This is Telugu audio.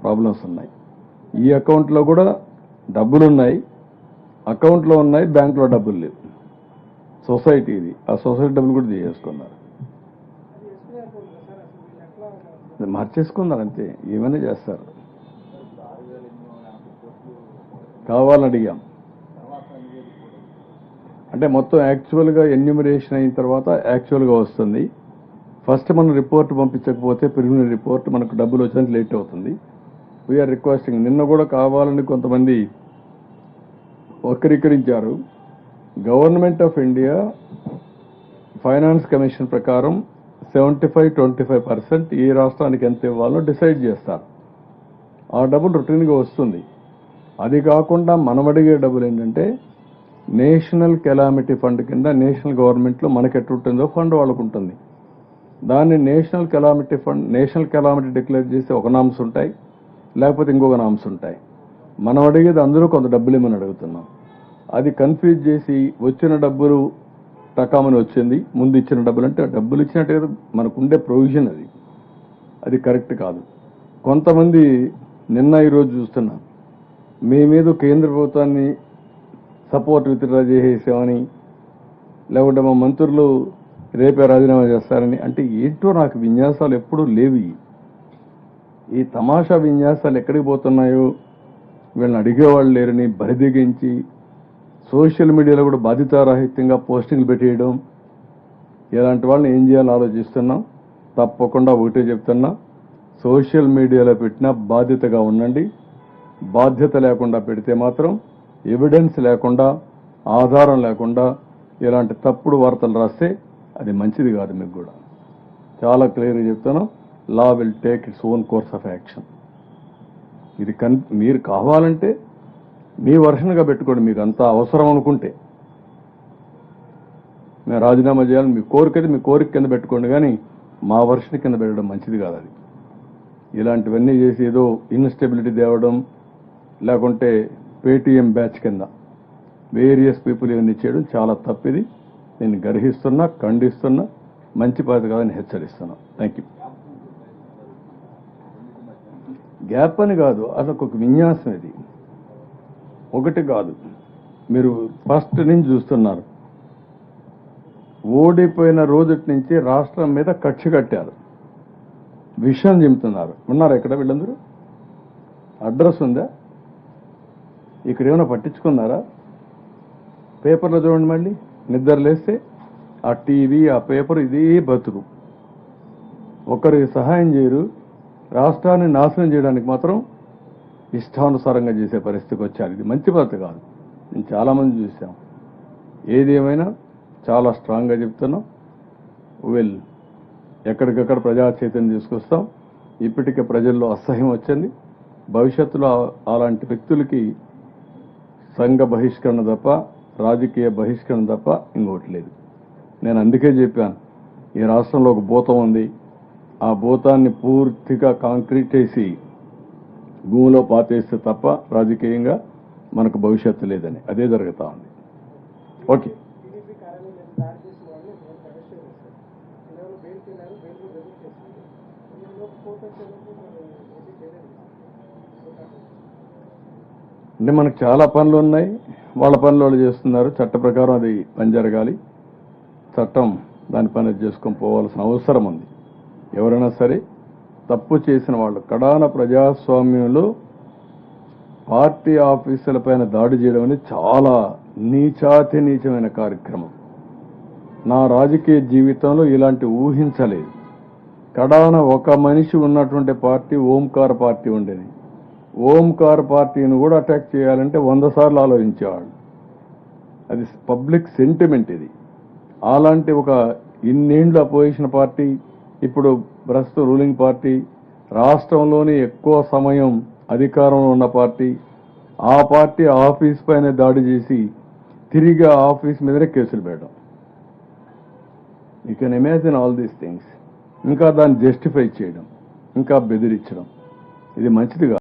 ప్రాబ్లమ్స్ ఉన్నాయి. ఈ అకౌంట్లో కూడా డబ్బులు ఉన్నాయి, అకౌంట్లో ఉన్నాయి, బ్యాంకులో డబ్బులు లేవు. సొసైటీ ఇది, ఆ సొసైటీ డబ్బులు కూడా తీసేసుకున్నారు. మార్చేసుకున్నారు అంతే, ఏమైనా చేస్తారు. కావాలని అడిగాం అంటే మొత్తం యాక్చువల్గా ఎన్యూమరేషన్ అయిన తర్వాత యాక్చువల్గా వస్తుంది. ఫస్ట్ మనం రిపోర్ట్ పంపించకపోతే ప్రిలిమినరీ రిపోర్ట్ మనకు డబ్బులు వచ్చేందుకు లేట్ అవుతుంది. We are requesting. నిన్న కూడా కావాలని కొంతమంది వక్రీకరించారు. Government of India finance commission ప్రకారం 75-25% ఏ రాష్ట్రానికి ఎంత ఇవ్వాలో డిసైడ్ చేస్తారు. ఆ డబ్బులు రొటీన్గా వస్తుంది. అది కాకుండా మనం అడిగే డబ్బులు ఏంటంటే నేషనల్ కెలామిటీ ఫండ్ కింద నేషనల్ గవర్నమెంట్లో మనకి ఎట్టుంటుందో ఫండ్ వాళ్ళకు ఉంటుంది. దాన్ని నేషనల్ కెలామిటీ డిక్లేర్ చేసి ఒక నామ్స్ ఉంటాయి, లేకపోతే ఇంకొక నామ్స్ ఉంటాయి. మనం అడిగేది అందరూ కొంత డబ్బులు ఇవ్వమని అడుగుతున్నాం. అది కన్ఫ్యూజ్ చేసి వచ్చిన డబ్బులు టకామని వచ్చింది, ముందు ఇచ్చిన డబ్బులు అంటే డబ్బులు ఇచ్చినట్టు కదా మనకు ఉండే ప్రొవిజన్. అది కరెక్ట్ కాదు. కొంతమంది నిన్న ఈరోజు చూస్తున్నాం, మేమేదో కేంద్ర ప్రభుత్వాన్ని సపోర్ట్ విత్డ్రా చేసేసామని, లేకుంటే మా మంత్రులు రేపే రాజీనామా చేస్తారని. అంటే ఏంటో నాకు విన్యాసాలు ఎప్పుడూ లేవి. ఈ తమాషా విన్యాసాలు ఎక్కడికి పోతున్నాయో వీళ్ళని అడిగేవాళ్ళు లేరని బరిదిగించి సోషల్ మీడియాలో కూడా బాధ్యతారాహిత్యంగా పోస్టింగ్లు పెట్టేయడం, ఇలాంటి వాళ్ళని ఏం చేయాలో ఆలోచిస్తున్నాం. తప్పకుండా ఒకటే చెప్తున్నా, సోషల్ మీడియాలో పెట్టినా బాధ్యతగా ఉండండి. బాధ్యత లేకుండా పెడితే మాత్రం ఎవిడెన్స్ లేకుండా, ఆధారం లేకుండా ఇలాంటి తప్పుడు వార్తలు రాస్తే అది మంచిది కాదు. మీకు కూడా చాలా క్లియర్గా చెప్తాను, law will take its own course of action. ఇది మీరు కావాలంటే మీ వర్షన్గా పెట్టుకోండి, మీకు అంత అవసరం అనుకుంటే. మేము రాజీనామా చేయాలని మీ కోరికైతే మీ కోరిక కింద పెట్టుకోండి, కానీ మా వర్షన్ కింద పెట్టడం మంచిది కాదు. అది ఇలాంటివన్నీ చేసి ఏదో ఇన్స్టెబిలిటీ తేవడం, లేకుంటే పేటీఎం బ్యాచ్ కింద వేరియస్ పీపుల్ ఇవన్నీ చేయడం చాలా తప్పిది. నేను గర్హిస్తున్నా, ఖండిస్తున్నా, మంచి పద్ధతి కాదని హెచ్చరిస్తున్నా. Thank you. గ్యాప్ అని కాదు, అసలు ఒక విన్యాసం. ఇది ఒకటి కాదు, మీరు ఫస్ట్ నుంచి చూస్తున్నారు. ఓడిపోయిన రోజుటి నుంచి రాష్ట్రం మీద కక్ష కట్టారు, విషయం చెబుతున్నారు. ఉన్నారు ఎక్కడ వీళ్ళందరూ? అడ్రస్ ఉందా? ఇక్కడ ఏమైనా పట్టించుకున్నారా? పేపర్లో చూడండి, మళ్ళీ నిద్రలేస్తే ఆ టీవీ, ఆ పేపర్, ఇదే బతుకు. ఒకరికి సహాయం చేయరు, రాష్ట్రాన్ని నాశనం చేయడానికి మాత్రం ఇష్టానుసారంగా చేసే పరిస్థితికి వచ్చారు. ఇది మంచి పద్ధతి కాదు. నేను చాలామంది చూసాం. ఏది ఏమైనా చాలా స్ట్రాంగ్గా చెప్తున్నాం. ఎక్కడికక్కడ ప్రజా చైతన్యం తీసుకొస్తాం. ఇప్పటికే ప్రజల్లో అసహ్యం వచ్చింది. భవిష్యత్తులో అలాంటి వ్యక్తులకి సంఘ బహిష్కరణ తప్ప, రాజకీయ బహిష్కరణ తప్ప ఇంకోటి లేదు. నేను అందుకే చెప్పాను, ఈ రాష్ట్రంలో ఒక భూతం ఉంది, ఆ భూతాన్ని పూర్తిగా కాంక్రీట్ చేసి భూమిలో పాతేస్తే తప్ప రాజకీయంగా మనకు భవిష్యత్తు లేదని. అదే జరుగుతూ ఉంది. ఓకే, అంటే మనకు చాలా పనులు ఉన్నాయి, వాళ్ళ పనులు వాళ్ళు చేస్తున్నారు. చట్ట ప్రకారం అది పని జరగాలి. చట్టం దాని పని చేసుకొని పోవాల్సిన అవసరం ఉంది. ఎవరైనా సరే తప్పు చేసిన వాళ్ళు, కడాన ప్రజాస్వామ్యంలో పార్టీ ఆఫీసులపైన దాడి చేయడం అనేది చాలా నీచాతి నీచమైన కార్యక్రమం. నా రాజకీయ జీవితంలో ఇలాంటి ఊహించలేదు. కడాన ఒక మనిషి ఉన్నటువంటి పార్టీ ఓంకార్ పార్టీ ఉండేది. ఓంకార్ పార్టీని కూడా అటాక్ చేయాలంటే 100 సార్లు ఆలోచించేవాళ్ళు. అది పబ్లిక్ సెంటిమెంట్. ఇది అలాంటి ఒక ఇన్నేండ్ల అపోజిషన్ పార్టీ, ఇప్పుడు ప్రస్తుతం రూలింగ్ పార్టీ, రాష్ట్రంలోని ఎక్కువ సమయం అధికారంలో ఉన్న పార్టీ, ఆ పార్టీ ఆఫీస్ పైన దాడి చేసి తిరిగి ఆఫీస్ మీదనే కేసులు పెట్టడం. You can imagine all these things. ఇంకా దాన్ని జస్టిఫై చేయడం, ఇంకా బెదిరించడం, ఇది మంచిది కాదు.